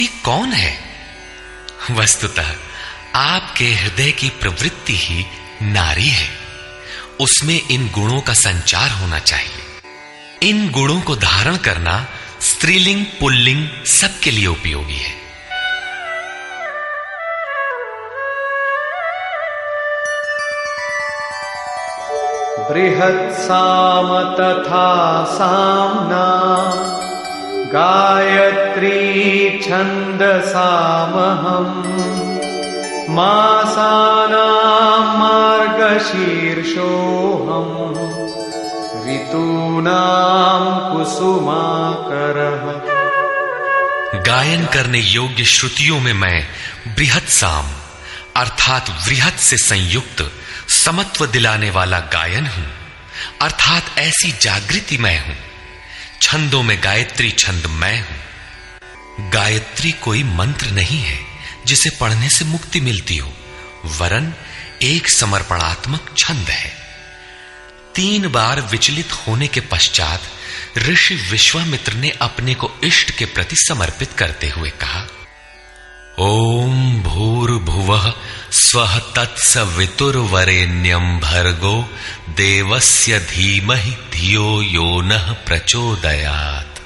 ये कौन है? वस्तुतः आपके हृदय की प्रवृत्ति ही नारी है। उसमें इन गुणों का संचार होना चाहिए। इन गुणों को धारण करना स्त्रीलिंग पुल्लिंग सबके लिए उपयोगी है। बृहत्साम तथा साम्ना गायत्री छन्दसामहम् मासानां मार्गशीर्षोऽहम् ऋतूनां कुसुमाकरः। गायन करने योग्य श्रुतियों में मैं बृहत साम अर्थात वृहत से संयुक्त समत्व दिलाने वाला गायन हूं, अर्थात ऐसी जागृति मैं हूं। छंदों में गायत्री छंद मैं हूं। गायत्री कोई मंत्र नहीं है जिसे पढ़ने से मुक्ति मिलती हो, वरन एक समर्पणात्मक छंद है। 3 बार विचलित होने के पश्चात ऋषि विश्वामित्र ने अपने को इष्ट के प्रति समर्पित करते हुए कहा, ओम भूर्भुवः स्वः तत्सवितुर्वरेण्यं भर्गो देवस्य धीमहि धियो यो नः प्रचोदयात्।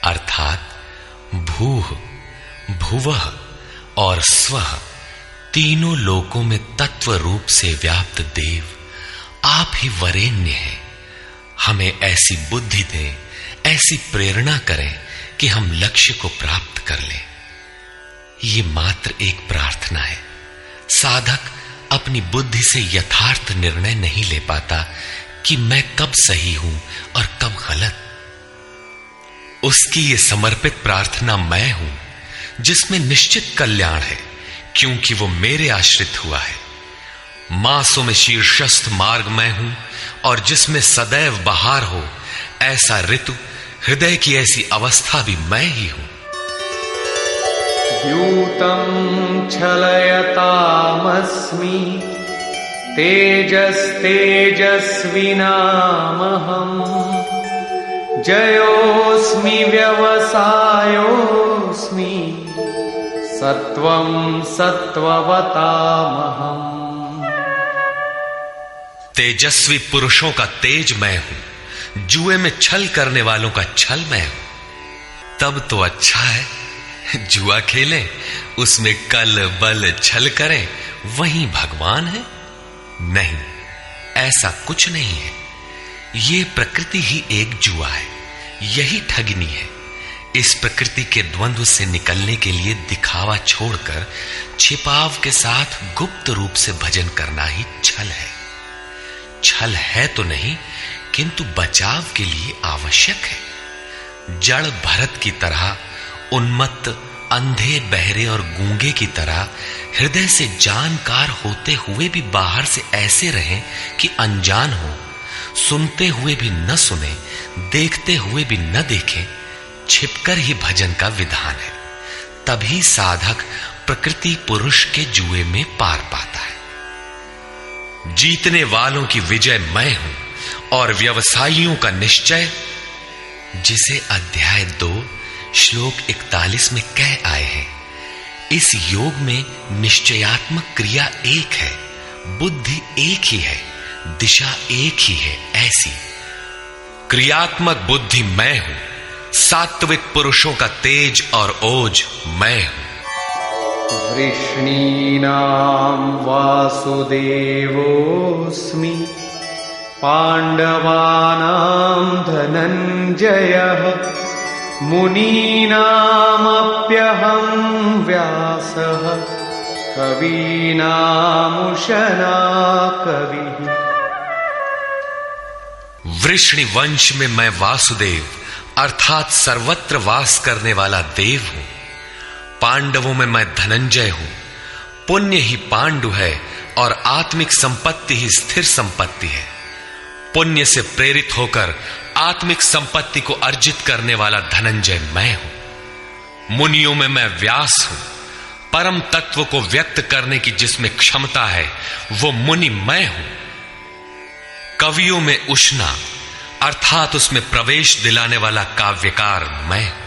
अर्थात भूः, भुवः और स्वः तीनों लोकों में तत्व रूप से व्याप्त देव आप ही वरेण्य हैं। हमें ऐसी बुद्धि दें, ऐसी प्रेरणा करें कि हम लक्ष्य को प्राप्त कर लें। ये मात्र एक प्रार्थना है। साधक अपनी बुद्धि से यथार्थ निर्णय नहीं ले पाता कि मैं कब सही हूं और कब गलत। उसकी ये समर्पित प्रार्थना मैं हूं जिसमें निश्चित कल्याण है, क्योंकि वो मेरे आश्रित हुआ है। मासों में शीर्षस्थ मार्ग मैं हूं और जिसमें सदैव बहार हो, ऐसा ऋतु हृदय की ऐसी अवस्था भी मैं ही हूं। द्यूतं छलयतामस्मि तेजस्तेजस्विनामहम् जयोऽस्मि व्यवसायोऽस्मि सत्वं सत्ववतामहम्। तेजस्वी पुरुषों का तेज मैं हूं, जुए में छल करने वालों का छल मैं हूं। तब तो अच्छा है जुआ खेलें, उसमें कल बल छल करें, वही भगवान है। नहीं, ऐसा कुछ नहीं है। ये प्रकृति ही एक जुआ है, यही ठगनी है। इस प्रकृति के द्वंद्व से निकलने के लिए दिखावा छोड़कर छिपाव के साथ गुप्त रूप से भजन करना ही छल है। छल है तो नहीं, किंतु बचाव के लिए आवश्यक है। जड़ भरत की तरह उन्मत्त, अंधे, बहरे और गूंगे की तरह हृदय से जानकार होते हुए भी बाहर से ऐसे रहें कि अनजान हो, सुनते हुए भी न सुने, देखते हुए भी न देखें। छिपकर ही भजन का विधान है। तभी साधक प्रकृति पुरुष के जुए में पार पाता है। जीतने वालों की विजय मैं हूं और व्यवसायियों का निश्चय, जिसे अध्याय 2 श्लोक 41 में कह आए हैं। इस योग में निश्चयात्मक क्रिया एक है, बुद्धि एक ही है, दिशा एक ही है। ऐसी क्रियात्मक बुद्धि मैं हूं, सात्विक पुरुषों का तेज और ओज मैं हूं। वृष्णीनां वासुदेवोऽस्मि पाण्डवानां धनञ्जयः मुनीनामप्यहं व्यासः कवीनामुशना कविः। वृष्णि वंश में मैं वासुदेव अर्थात सर्वत्र वास करने वाला देव हूं। पांडवों में मैं धनंजय हूं। पुण्य ही पांडु है और आत्मिक संपत्ति ही स्थिर संपत्ति है। पुण्य से प्रेरित होकर आत्मिक संपत्ति को अर्जित करने वाला धनंजय मैं हूं। मुनियों में मैं व्यास हूं। परम तत्व को व्यक्त करने की जिसमें क्षमता है वो मुनि मैं हूं। कवियों में उष्णा अर्थात उसमें प्रवेश दिलाने वाला काव्यकार मैं हूं।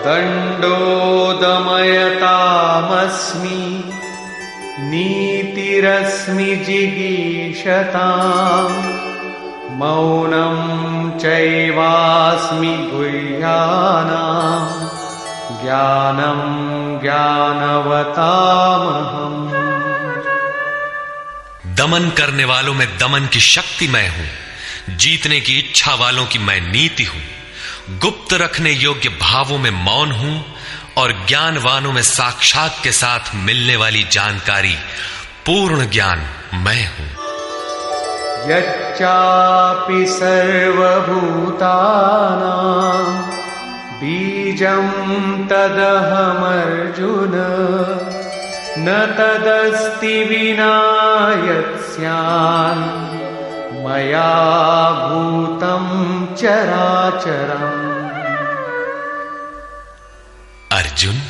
दण्डोदमयतामस्मि नीतिरस्मि जिगीषताम् मौनं चैवास्मि गुह्यानां ज्ञानं ज्ञानवतामहम्। दमन करने वालों में दमन की शक्ति मैं हूं, जीतने की इच्छा वालों की मैं नीति हूं, गुप्त रखने योग्य भावों में मौन हूं और ज्ञानवानों में साक्षात के साथ मिलने वाली जानकारी पूर्ण ज्ञान मैं हूं। यच्चापि सर्वभूतानां बीजं तदहमर्जुन न तदस्ति विना यत्स्यान् मया भूतं चराचरम्। अर्जुन,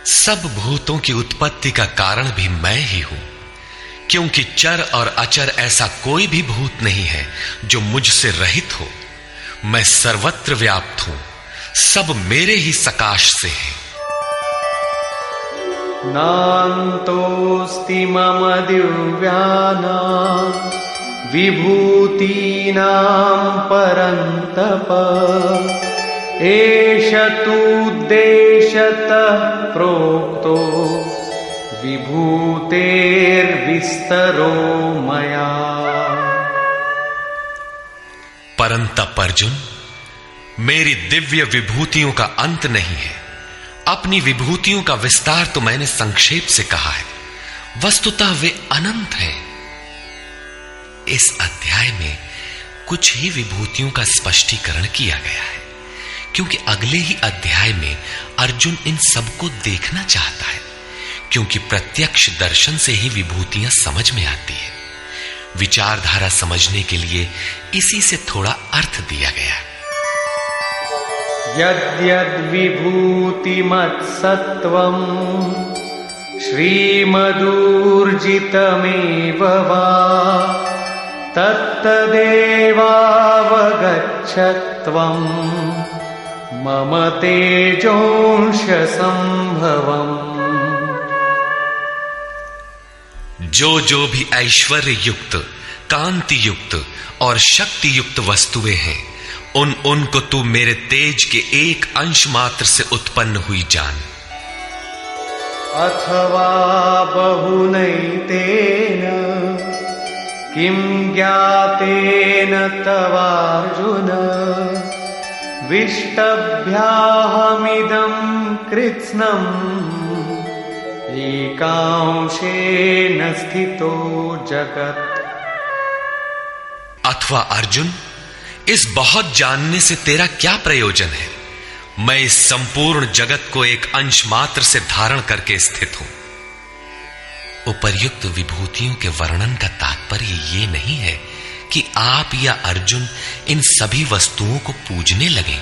सब भूतों की उत्पत्ति का कारण भी मैं ही हूं, क्योंकि चर और अचर ऐसा कोई भी भूत नहीं है जो मुझसे रहित हो। मैं सर्वत्र व्याप्त हूं, सब मेरे ही सकाश से है। नान्तोऽस्ति मम दिव्यानां विभूतीनां परन्तप एष तूद्देशतः प्रोक्तो विभूतेर्विस्तरो मया। परंतप अर्जुन, मेरी दिव्य विभूतियों का अंत नहीं है। अपनी विभूतियों का विस्तार तो मैंने संक्षेप से कहा है, वस्तुतः वे अनंत हैं। इस अध्याय में कुछ ही विभूतियों का स्पष्टीकरण किया गया है, क्योंकि अगले ही अध्याय में अर्जुन इन सबको देखना चाहता है, क्योंकि प्रत्यक्ष दर्शन से ही विभूतियां समझ में आती है। विचारधारा समझने के लिए इसी से थोड़ा अर्थ दिया गया। यद्यद्विभूतिमत्सत्त्वम् श्रीमदूर्जितमेव वा तत्तदेवावगच्छत्वम् मम तेजोंश संभवम्। जो भी ऐश्वर्य युक्त, कांति युक्त और शक्ति युक्त वस्तुएं हैं, उनको तू मेरे तेज के एक अंश मात्र से उत्पन्न हुई जान। अथवा बहुनैतेन किं ज्ञातेन तवार्जुन विष्टभ्याहमिदं कृत्स्नम् एकांशेन स्थितो जगत्। अथवा अर्जुन, इस बहुत जानने से तेरा क्या प्रयोजन है? मैं इस संपूर्ण जगत को एक अंश मात्र से धारण करके स्थित हूं। उपर्युक्त विभूतियों के वर्णन का तात्पर्य ये नहीं है कि आप या अर्जुन इन सभी वस्तुओं को पूजने लगे,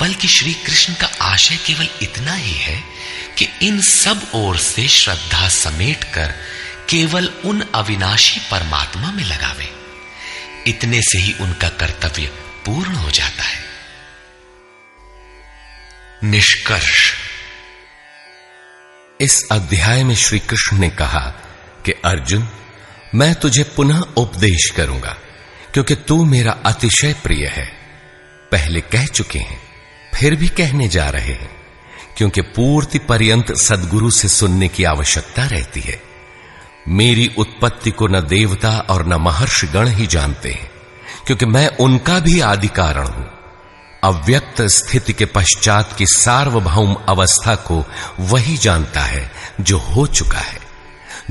बल्कि श्री कृष्ण का आशय केवल इतना ही है कि इन सब ओर से श्रद्धा समेटकर केवल उन अविनाशी परमात्मा में लगावे। इतने से ही उनका कर्तव्य पूर्ण हो जाता है। निष्कर्ष, इस अध्याय में श्री कृष्ण ने कहा कि अर्जुन, मैं तुझे पुनः उपदेश करूंगा, क्योंकि तू मेरा अतिशय प्रिय है। पहले कह चुके हैं, फिर भी कहने जा रहे हैं, क्योंकि पूर्ति पर्यंत सद्गुरु से सुनने की आवश्यकता रहती है। मेरी उत्पत्ति को न देवता और न महर्षि गण ही जानते हैं, क्योंकि मैं उनका भी आदि कारण हूं। अव्यक्त स्थिति के पश्चात की सार्वभौम अवस्था को वही जानता है जो हो चुका है।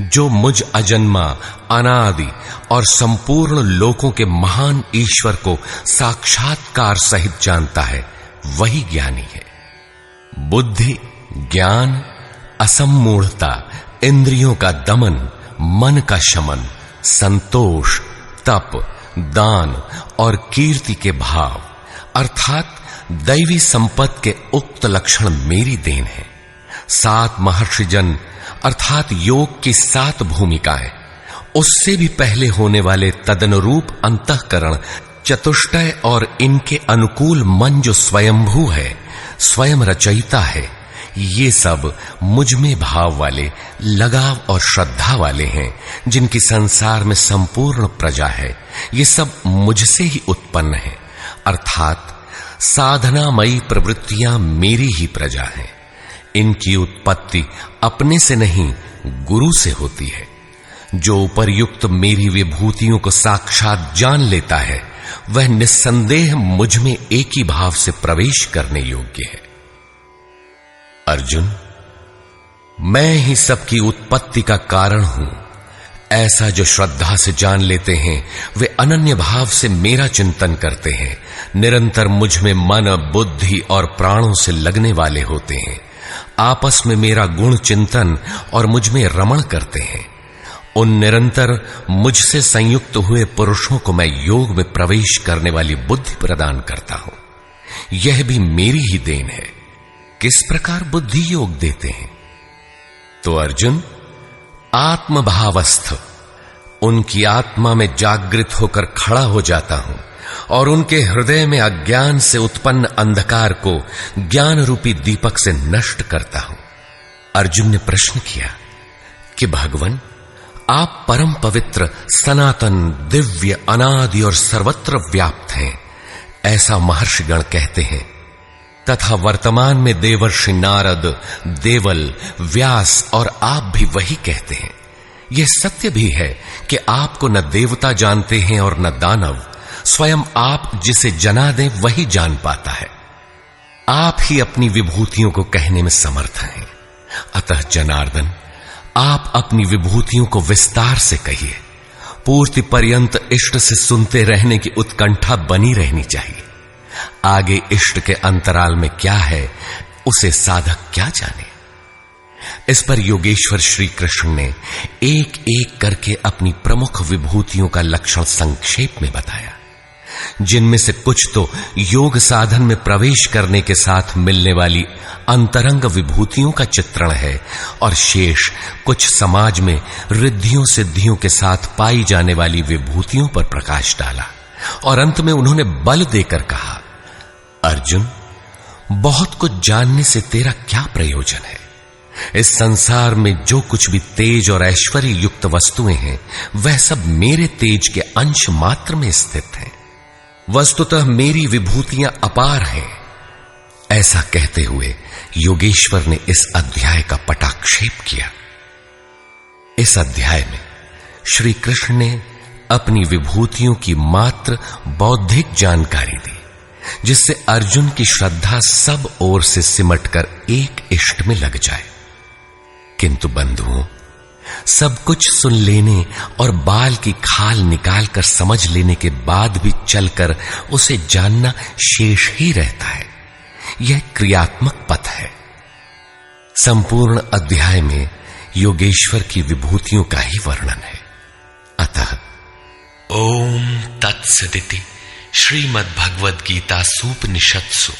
जो मुझ अजन्मा, अनादि और संपूर्ण लोकों के महान ईश्वर को साक्षात्कार सहित जानता है, वही ज्ञानी है। बुद्धि, ज्ञान, असम्मूढ़ता, इंद्रियों का दमन, मन का शमन, संतोष, तप, दान और कीर्ति के भाव अर्थात दैवी संपत्ति के उक्त लक्षण मेरी देन है। 7 महर्षिजन अर्थात योग की 7 भूमिकाएं, उससे भी पहले होने वाले तदनुरूप अंतःकरण, चतुष्टय और इनके अनुकूल मन जो स्वयंभू है, स्वयं रचयिता है, ये सब मुझ में भाव वाले, लगाव और श्रद्धा वाले हैं, जिनकी संसार में संपूर्ण प्रजा है। ये सब मुझसे ही उत्पन्न है, अर्थात साधनामयी प्रवृत्तियां मेरी ही प्रजा हैं। इनकी उत्पत्ति अपने से नहीं, गुरु से होती है। जो उपर्युक्त मेरी विभूतियों को साक्षात जान लेता है, वह निस्संदेह मुझ में एक ही भाव से प्रवेश करने योग्य है। अर्जुन, मैं ही सबकी उत्पत्ति का कारण हूं, ऐसा जो श्रद्धा से जान लेते हैं, वे अनन्य भाव से मेरा चिंतन करते हैं, निरंतर मुझ में मन, बुद्धि और प्राणों से लगने वाले होते हैं, आपस में मेरा गुण चिंतन और मुझ में रमण करते हैं। उन निरंतर मुझसे संयुक्त हुए पुरुषों को मैं योग में प्रवेश करने वाली बुद्धि प्रदान करता हूं। यह भी मेरी ही देन है। किस प्रकार बुद्धि योग देते हैं? तो अर्जुन, आत्मभावस्थ उनकी आत्मा में जागृत होकर खड़ा हो जाता हूं और उनके हृदय में अज्ञान से उत्पन्न अंधकार को ज्ञान रूपी दीपक से नष्ट करता हूं। अर्जुन ने प्रश्न किया कि भगवान, आप परम पवित्र, सनातन, दिव्य, अनादि और सर्वत्र व्याप्त हैं, ऐसा महर्षिगण कहते हैं, तथा वर्तमान में देवर्षि नारद, देवल, व्यास और आप भी वही कहते हैं। यह सत्य भी है कि आपको न देवता जानते हैं और न दानव। स्वयं आप जिसे जना दें वही जान पाता है। आप ही अपनी विभूतियों को कहने में समर्थ हैं। अतः जनार्दन, आप अपनी विभूतियों को विस्तार से कहिए। पूर्ति पर्यंत इष्ट से सुनते रहने की उत्कंठा बनी रहनी चाहिए। आगे इष्ट के अंतराल में क्या है, उसे साधक क्या जाने। इस पर योगेश्वर श्री कृष्ण ने एक एक करके अपनी प्रमुख विभूतियों का लक्षण संक्षेप में बताया, जिनमें से कुछ तो योग साधन में प्रवेश करने के साथ मिलने वाली अंतरंग विभूतियों का चित्रण है, और शेष कुछ समाज में रिद्धियों सिद्धियों के साथ पाई जाने वाली विभूतियों पर प्रकाश डाला। और अंत में उन्होंने बल देकर कहा, अर्जुन, बहुत कुछ जानने से तेरा क्या प्रयोजन है? इस संसार में जो कुछ भी तेज और ऐश्वर्य युक्त वस्तुएं हैं, वह सब मेरे तेज के अंश मात्र में स्थित हैं। वस्तुतः मेरी विभूतियां अपार हैं। ऐसा कहते हुए योगेश्वर ने इस अध्याय का पटाक्षेप किया। इस अध्याय में श्री कृष्ण ने अपनी विभूतियों की मात्र बौद्धिक जानकारी दी, जिससे अर्जुन की श्रद्धा सब ओर से सिमटकर एक इष्ट में लग जाए। किंतु बंधुओं, सब कुछ सुन लेने और बाल की खाल निकालकर समझ लेने के बाद भी चलकर उसे जानना शेष ही रहता है। यह क्रियात्मक पथ है। संपूर्ण अध्याय में योगेश्वर की विभूतियों का ही वर्णन है। अतः ओम तत्सदिति श्रीमद्भगवद गीता सूपनिषत्सु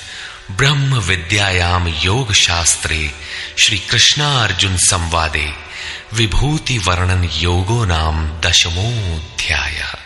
ब्रह्म विद्यायाम योग शास्त्रे श्री कृष्णार्जुन संवादे विभूति वर्णन योगो नाम 10मोऽध्यायः।